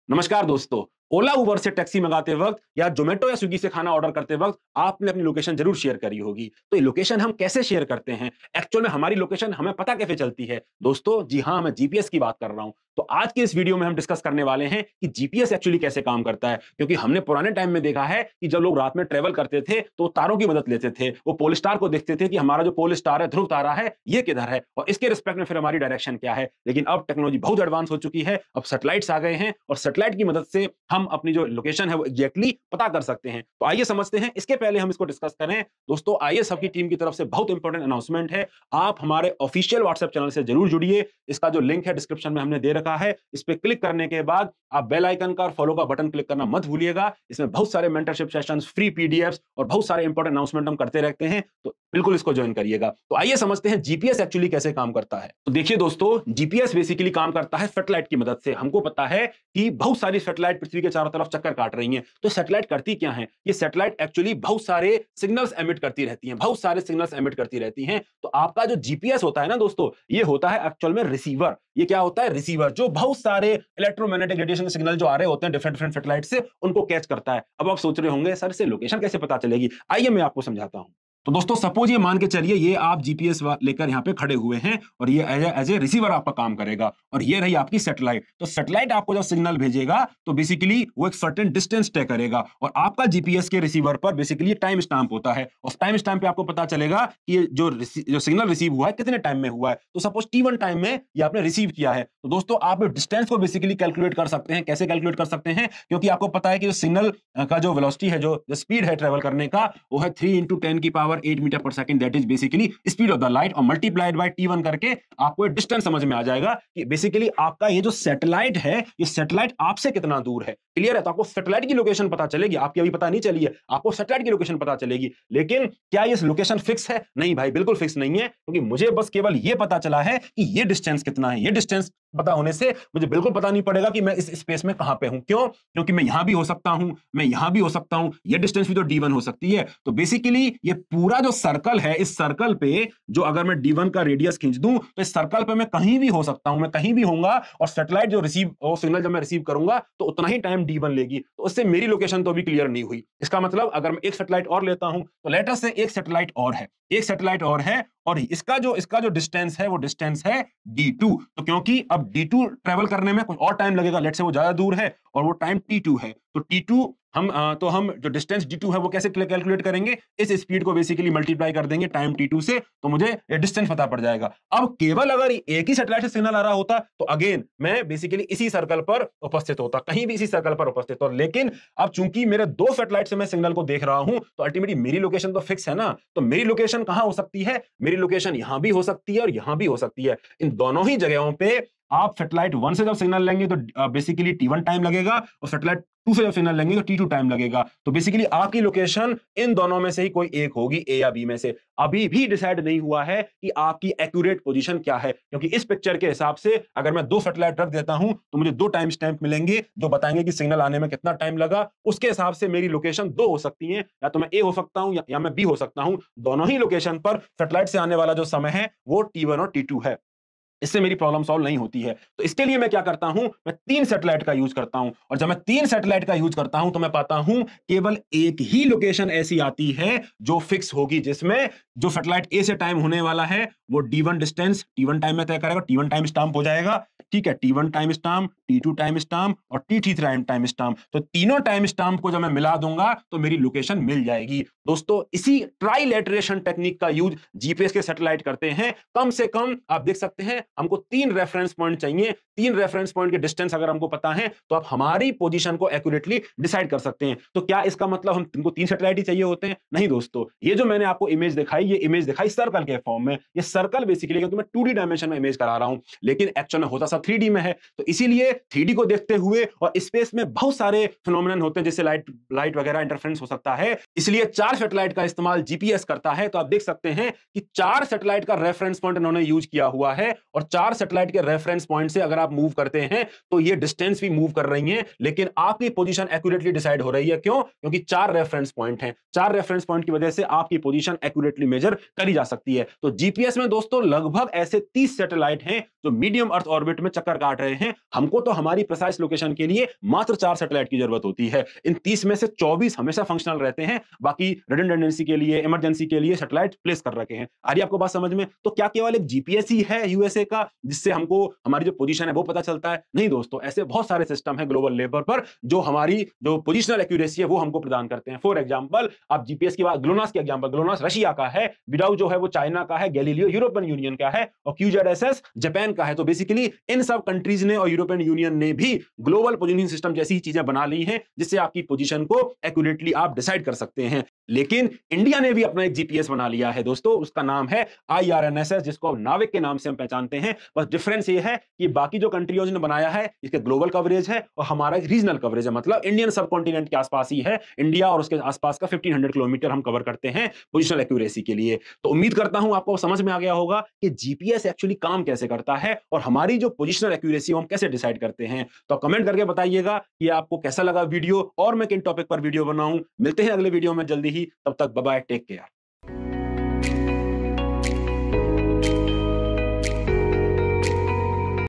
नमस्कार दोस्तों। ओला उबर से टैक्सी मंगाते वक्त या जोमेटो या स्विगी से खाना ऑर्डर करते वक्त आपने अपनी लोकेशन जरूर शेयर करी होगी। तो ये लोकेशन हम कैसे शेयर करते हैं, एक्चुअल में हमारी लोकेशन हमें पता कैसे चलती है? दोस्तों जी हाँ, मैं जीपीएस की बात कर रहा हूं। तो आज के इस वीडियो में हम डिस्कस करने वाले हैं कि जीपीएस एक्चुअली कैसे काम करता है, क्योंकि हमने पुराने टाइम में देखा है कि जब लोग रात में ट्रेवल करते थे तो तारों की मदद लेते थे। वो पोल स्टार को देखते थे कि हमारा जो पोल स्टार है, ध्रुव तारा है, ये किधर है और इसके रिस्पेक्ट में फिर हमारी डायरेक्शन क्या है। लेकिन अब टेक्नोलॉजी बहुत एडवांस हो चुकी है, अब सैटेलाइट्स आ गए हैं और सैटेलाइट की मदद से हम अपनी जो लोकेशन है वो एग्जैक्टली पता कर सकते हैं। तो आइए समझते हैं। इसके पहले हम इसको डिस्कस करें। दोस्तों आईएएस हब की टीम की तरफ से बहुत इंपॉर्टेंट अनाउंसमेंट है। आप हमारे ऑफिशियल व्हाट्सएप चैनल से जरूर जुड़िए। इसका जो लिंक है डिस्क्रिप्शन में हमने दे रखा है। इस पे क्लिक करने के बाद आप बेल आइकन का और फॉलो का बटन क्लिक करना मत भूलिएगा। इसमें बहुत सारे मेंटरशिप सेशंस, फ्री पीडीएफ्स और बहुत सारे इंपॉर्टेंट अनाउंसमेंट हम करते रहते हैं, तो बिल्कुल इसको ज्वाइन करिएगा। तो आइए समझते हैं जीपीएस एक्चुअली कैसे काम करता है। तो देखिए दोस्तों, जीपीएस बेसिकली काम करता है सैटेलाइट की मदद से। हमको पता है कि बहुत सारी सैटेलाइट पृथ्वी के चारों तरफ चक्कर काट रही हैं। तो सैटेलाइट करती क्या है? ये सैटेलाइट एक्चुअली बहुत सारे सिग्नल्स एमिट करती रहती हैं, बहुत सारे सिग्नल्स एमिट करती रहती हैं। तो आपका जो जीपीएस होता है ना दोस्तों, ये होता है एक्चुअल में रिसीवर। ये क्या होता है? रिसीवर, जो बहुत सारे इलेक्ट्रोमैग्नेटिक रेडिएशन सिग्नल जो आ रहे होते हैं डिफरेंट डिफरेंट सैटेलाइट से, उनको कैच करता है। अब आप सोच रहे होंगे सर इससे लोकेशन कैसे पता चलेगी? आइए मैं आपको समझाता हूं। तो दोस्तों सपोज ये मान के चलिए ये आप जीपीएस लेकर यहाँ पे खड़े हुए हैं और ये एज ए रिसीवर आपका काम करेगा और ये रही आपकी सैटेलाइट। तो सैटेलाइट आपको जब सिग्नल भेजेगा तो बेसिकली वो एक सर्टेन डिस्टेंस तय करेगा और आपका जीपीएस के रिसीवर पर बेसिकली टाइम स्टैंप होता है। और टाइम स्टैंप पे आपको पता चलेगा कि ये जो सिग्नल रिसीव हुआ है कितने टाइम में हुआ है। तो सपोज T1 टाइम में ये आपने रिसीव किया है। तो दोस्तों आप डिस्टेंस को बेसिकली कैलकुलेट कर सकते हैं। कैसे कैलकुलेट कर सकते हैं? क्योंकि आपको पता है कि जो सिग्नल का जो वेलोसिटी है, जो स्पीड है ट्रेवल करने का, वो है 3 × 10⁸ मीटर पर second. That is basically speed of the light और मल्टीप्लाइड बाय T1 करके आपको डिस्टेंस समझ में आ जाएगा कि बेसिकली आपका ये जो सैटेलाइट है, ये सैटेलाइट आपसे कितना दूर है। क्लियर है? तो आपको सैटेलाइट की लोकेशन पता चलेगी। आपकी अभी पता नहीं चली है, आपको सैटेलाइट की लोकेशन पता चलेगी। लेकिन क्या ये लोकेशन फिक्स है? नहीं भाई, बिल्कुल फिक्स नहीं है, क्योंकि मुझे बस केवल ये पता चला है कि ये डिस्टेंस कितना है। ये डिस्टेंस पता होने से मुझे बिल्कुल पता नहीं पड़ेगा कि मैं इस स्पेस में कहां पे हूं। क्यों? क्योंकि मैं यहां भी हो सकता हूं, मैं यहां भी हो सकता हूं, ये डिस्टेंस भी तो D1 हो सकती है। तो बेसिकली ये पूरा जो सर्कल है, इस सर्कल पे जो अगर मैं D1 का रेडियस खींच दूं तो इस सर्कल पे मैं कहीं भी हो सकता हूं, मैं कहीं भी होऊंगा और सैटेलाइट जो सिग्नल जब मैं रिसीव करूंगा तो उतना ही टाइम D1 लेगी। तो उससे मेरी लोकेशन तो अभी क्लियर नहीं हुई। इसका मतलब अगर मैं एक सैटेलाइट और लेता हूं तो लेटर से एक सैटेलाइट और है, एक सैटेलाइट और है और इसका जो डिस्टेंस है वो डिस्टेंस है D2। तो क्योंकि अब D2 ट्रेवल करने में कुछ और टाइम लगेगा, लेट से वो ज्यादा दूर है और वो टाइम T2 है। तो T2 हम जो डिस्टेंस D2 है वो कैसे कैलकुलेट करेंगे? इस स्पीड को बेसिकली मल्टीप्लाई कर देंगे टाइम T2 से, तो मुझे ये डिस्टेंस पता पड़ जाएगा। अब केवल अगर एक ही सैटेलाइट से सिग्नल आ रहा होता तो अगेन मैं बेसिकली इसी सर्कल पर उपस्थित होता, कहीं भी इसी सर्कल पर उपस्थित हो। लेकिन अब चूंकि मेरे दो सैटेलाइट से मैं सिग्नल को देख रहा हूं तो अल्टीमेटली मेरी लोकेशन तो फिक्स है ना। तो मेरी लोकेशन कहां हो सकती है? मेरी लोकेशन यहां भी हो सकती है और यहां भी हो सकती है। इन दोनों ही जगहों पे आप सैटेलाइट 1 से जब सिग्नल लेंगे तो बेसिकली T1 टाइम लगेगा और सैटेलाइट 2 से जब सिग्नल लेंगे तो T2 टाइम लगेगा। तो बेसिकली आपकी लोकेशन इन दोनों में से ही कोई एक होगी, A या B में से। अभी भी डिसाइड नहीं हुआ है कि आपकी एक्यूरेट पोजीशन क्या है, क्योंकि इस पिक्चर के हिसाब से अगर मैं 2 सैटेलाइट रख देता हूं तो मुझे 2 टाइम स्टैंप मिलेंगे जो बताएंगे कि सिग्नल आने में कितना टाइम लगा। उसके हिसाब से मेरी लोकेशन 2 हो सकती है, या तो मैं A हो सकता हूं या मैं B हो सकता हूं। दोनों ही लोकेशन पर सैटेलाइट से आने वाला जो समय है वो T1 और T2 है। इससे मेरी प्रॉब्लम सॉल्व नहीं होती है। तो इसके लिए मैं क्या करता हूं? मैं 3 सैटेलाइट का यूज करता हूं और जब मैं 3 सैटेलाइट का यूज करता हूं तो मैं पाता हूं केवल एक ही लोकेशन ऐसी आती है जो फिक्स होगी, जिसमें जो सैटेलाइट ए से टाइम होने वाला है वो D1 डिस्टेंस T1 टाइम में तय करेगा, T1 टाइम स्टाम्प हो जाएगा। ठीक है, T1 time stamp, T2 time stamp और T3 टाइम स्टाम्प। तो तीनों टाइम स्टाम्प को जब मैं मिला दूंगा तो मेरी लोकेशन मिल जाएगी। दोस्तों इसी ट्राइलेटरेशन टेक्निक का यूज जीपीएस के सैटेलाइट करते हैं। कम से कम आप देख सकते हैं हमको 3 रेफरेंस पॉइंट चाहिए। 3 रेफरेंस पॉइंट के डिस्टेंस अगर हमको पता है तो आप हमारी पोजीशन को एक्यूरेटली डिसाइड कर सकते हैं। तो क्या इसका मतलब हमको 3 सैटेलाइट ही चाहिए होते हैं? नहीं दोस्तों, ये जो मैंने आपको इमेज दिखाई, ये इमेज दिखाई सर्कल के फॉर्म में। ये सर्कल बेसिकली, क्योंकि मैं 2D डायमेंशन में इमेज करा रहा हूं, लेकिन एक्चुअल में होता सब 3D में है। तो इसीलिए 3D को देखते हुए और स्पेस में बहुत सारे फिनोमेनन होते हैं जिससे लाइट वगैरह इंटरफेरेंस हो सकता है, इसलिए 4 सैटेलाइट का इस्तेमाल जीपीएस करता है। तो आप देख सकते हैं कि 4 सैटेलाइट का रेफरेंस पॉइंट इन्होंने यूज किया हुआ है और 4 सैटेलाइट के रेफरेंस पॉइंट से अगर आप मूव करते हैं तो ये डिस्टेंस भी मूव कर रही हैं, लेकिन आपकी पोजीशन एक्यूरेटली डिसाइड हो रही है। क्यों? क्योंकि 4 रेफरेंस पॉइंट हैं। 4 रेफरेंस पॉइंट की वजह से आपकी पोजीशन एक्यूरेटली मेजर करी जा सकती है। तो जीपीएस में दोस्तों लगभग ऐसे 30 सैटेलाइट हैं जो मीडियम अर्थ ऑर्बिट में चक्कर काट रहे हैं। हमको तो हमारी प्रिसाइज लोकेशन के लिए मात्र 4 सैटेलाइट की जरूरत होती है। इन 30 में से 24 हमेशा फंक्शनल रहते हैं, बाकी रिडंडेंसी के लिए, इमरजेंसी के लिए सैटेलाइट प्लेस कर रखे हैं। आ रही आपको बात समझ में? तो क्या केवल एक जीपीएस ही है यूएसए का जिससे हमको हमारी जो पोजीशन है वो पता चलता है? नहीं दोस्तों, ऐसे बहुत सारे सिस्टम है ग्लोबल लेवल पर जो हमारी जो पोजिशनल एक्यूरेसी है वो हमको प्रदान करते हैं। फॉर एग्जांपल, आप जीपीएस की बात, ग्लोनास के एग्जांपल, ग्लोनास रशिया का है, विडाउ जो है वो चाइना का है, गैलीलियो यूरोपियन यूनियन का है और क्यूजेडएसएस जापान का है। तो बेसिकली इन सब कंट्रीज ने और यूरोपियन यूनियन ने भी ग्लोबल पोजीशनिंग सिस्टम जैसी चीजें बना ली हैं जिससे आपकी पोजीशन को एक्यूरेटली आप डिसाइड कर सकते हैं। लेकिन इंडिया ने भी अपना एक जीपीएस बना लिया है दोस्तों, उसका नाम है आईआरएनएसएस, जिसको नाविक के नाम से हम पहचानते हैं। बस डिफरेंस ये है कि बाकी जो कंट्रीज ने बनाया है इसके ग्लोबल कवरेज है और हमारा रीजनल कवरेज है, मतलब इंडियन सब कॉन्टिनेंट के आसपास ही है। इंडिया और उसके आसपास का 1500 किलोमीटर हम कवर करते हैं पोजिशनल एक्यूरेसी के लिए। तो उम्मीद करता हूं आपको समझ में आ गया होगा कि जीपीएस एक्चुअली काम कैसे करता है और हमारी जो पोजिशनल एक्यूरेसी हम कैसे डिसाइड करते हैं। तो कमेंट करके बताइएगा कि आपको कैसा लगा वीडियो और मैं किन टॉपिक पर वीडियो बनाऊं। मिलते हैं अगले वीडियो में जल्दी ही, तब तक बाय बाय, टेक केयर।